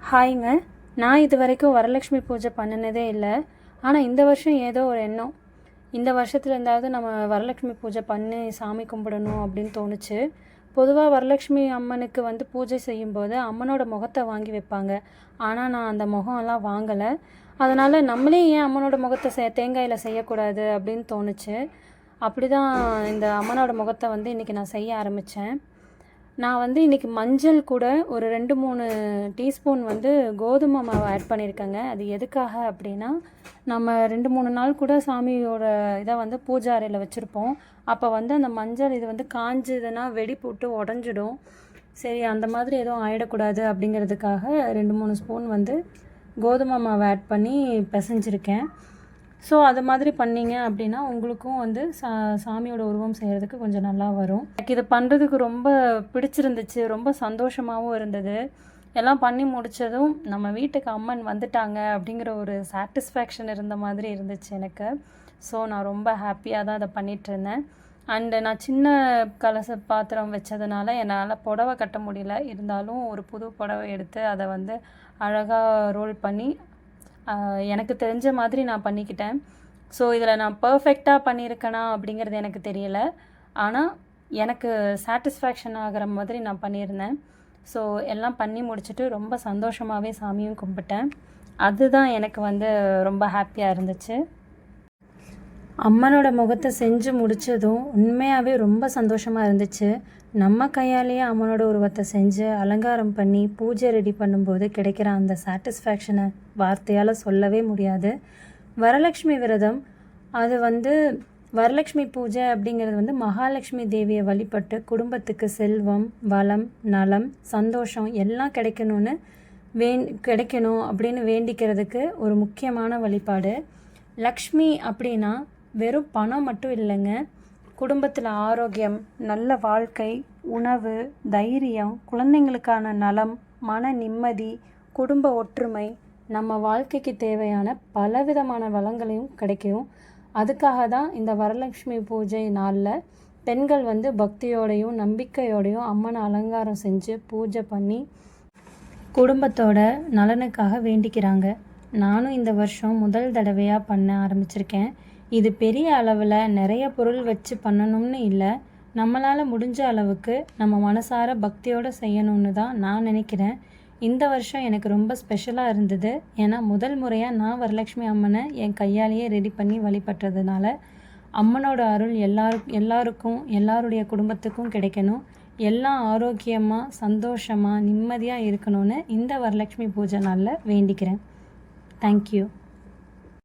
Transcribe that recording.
ஹாய்ங்க. நான் இது வரைக்கும் வரலட்சுமி பூஜை பண்ணினதே இல்லை. ஆனால் இந்த வருஷம் ஏதோ ஒரு எண்ணம், இந்த வருஷத்துலேருந்தாவது நம்ம வரலட்சுமி பூஜை பண்ணி சாமி கும்பிடணும் அப்படின்னு தோணுச்சு. பொதுவாக வரலட்சுமி அம்மனுக்கு பூஜை செய்யும்போது அம்மனோட முகத்தை வாங்கி வைப்பாங்க. ஆனால் நான் அந்த முகம்லாம் வாங்கலை. அதனால் நம்மளே ஏன் அம்மனோட முகத்தை தேங்காயில் செய்யக்கூடாது அப்படின்னு தோணுச்சு. அப்படி தான் இந்த அம்மனோட முகத்தை இன்றைக்கி நான் செய்ய ஆரம்பித்தேன். நான் இன்றைக்கி மஞ்சள் கூட ஒரு 2-3 டீஸ்பூன் கோதுமை மாவு ஆட் பண்ணியிருக்கேங்க. அது எதுக்காக அப்படின்னா, நம்ம 2-3 நாள் கூட சாமியோட இதை பூஜை அறையில் வச்சுருப்போம். அப்போ அந்த மஞ்சள் இது காஞ்சதுன்னா வெடி போட்டு உடஞ்சிடும். சரி, அந்த மாதிரி எதுவும் ஆகிடக்கூடாது அப்படிங்கிறதுக்காக 2-3 ஸ்பூன் கோதுமை மாவு ஆட் பண்ணி பிசைஞ்சிருக்கேன். ஸோ அது மாதிரி பண்ணிங்க அப்படின்னா உங்களுக்கும் சாமியோட உருவம் செய்கிறதுக்கு கொஞ்சம் நல்லா வரும். எனக்கு இது பண்ணுறதுக்கு ரொம்ப பிடிச்சிருந்துச்சு, ரொம்ப சந்தோஷமாகவும் இருந்தது. எல்லாம் பண்ணி முடித்ததும் நம்ம வீட்டுக்கு அம்மன் வந்துட்டாங்க அப்படிங்கிற ஒரு சாட்டிஸ்ஃபேக்ஷன் இருந்த மாதிரி இருந்துச்சு எனக்கு. ஸோ நான் ரொம்ப ஹாப்பியாக தான் அதை பண்ணிகிட்ருந்தேன். அண்டு நான் சின்ன கலச பாத்திரம் வச்சதுனால என்னால் புடவை கட்ட முடியல. இருந்தாலும் ஒரு புது புடவை எடுத்து அதை அழகாக ரோல் பண்ணி எனக்கு தெரிஞ்ச மாதிரி நான் பண்ணிக்கிட்டேன். ஸோ இதில் நான் பர்ஃபெக்டாக பண்ணியிருக்கேனா அப்படிங்கிறது எனக்கு தெரியலை. ஆனால் எனக்கு சாட்டிஸ்ஃபேக்ஷன் ஆகிற மாதிரி நான் பண்ணியிருந்தேன். ஸோ எல்லாம் பண்ணி முடிச்சுட்டு ரொம்ப சந்தோஷமாகவே சாமியும் கும்பிட்டேன். அதுதான் எனக்கு ரொம்ப ஹாப்பியாக இருந்துச்சு. அம்மனோட முகத்தை செஞ்சு முடித்ததும் உண்மையாகவே ரொம்ப சந்தோஷமாக இருந்துச்சு. நம்ம கையாலேயே அம்மனோட உருவத்தை செஞ்சு அலங்காரம் பண்ணி பூஜை ரெடி பண்ணும்போது கிடைக்கிற அந்த சாட்டிஸ்ஃபேக்ஷனை வார்த்தையால் சொல்லவே முடியாது. வரலட்சுமி விரதம் அது வரலட்சுமி பூஜை அப்படிங்கிறது மகாலட்சுமி தேவியை வழிபட்டு குடும்பத்துக்கு செல்வம், வளம், நலம், சந்தோஷம் எல்லாம் கிடைக்கணும் அப்படின்னு வேண்டிக்கிறதுக்கு ஒரு முக்கியமான வழிபாடு. லக்ஷ்மி அப்படின்னா வெறும் பணம் மட்டும் இல்லைங்க. குடும்பத்தில் ஆரோக்கியம், நல்ல வாழ்க்கை, உணவு, தைரியம், குழந்தைங்களுக்கான நலம், மன நிம்மதி, குடும்ப ஒற்றுமை, நம்ம வாழ்க்கைக்கு தேவையான பலவிதமான வளங்களையும் கிடைக்கும். அதுக்காக தான் இந்த வரலட்சுமி பூஜை நாளில் பெண்கள் பக்தியோடையும் நம்பிக்கையோடையும் அம்மனை அலங்காரம் செஞ்சு பூஜை பண்ணி குடும்பத்தோட நலனுக்காக வேண்டிக்கிறாங்க. நானும் இந்த வருஷம் முதல் தடவையாக பண்ண ஆரம்பிச்சிருக்கேன். இது பெரிய அளவில் நிறைய பொருள் வச்சு பண்ணணும்னு இல்லை, நம்மளால் முடிஞ்ச அளவுக்கு நம்ம மனசார பக்தியோடு செய்யணும்னு தான் நான் நினைக்கிறேன். இந்த வருஷம் எனக்கு ரொம்ப ஸ்பெஷலாக இருந்தது. ஏன்னா முதல் முறையாக நான் வரலட்சுமி அம்மனை என் கையாலேயே ரெடி பண்ணி வழிபட்டதுனால அம்மனோட அருள் எல்லாருக்கும் எல்லாருடைய குடும்பத்துக்கும் கிடைக்கணும், எல்லாம் ஆரோக்கியமாக சந்தோஷமாக நிம்மதியாக இருக்கணும்னு இந்த வரலட்சுமி பூஜை நாளில் வேண்டிக்கிறேன். தேங்க்யூ.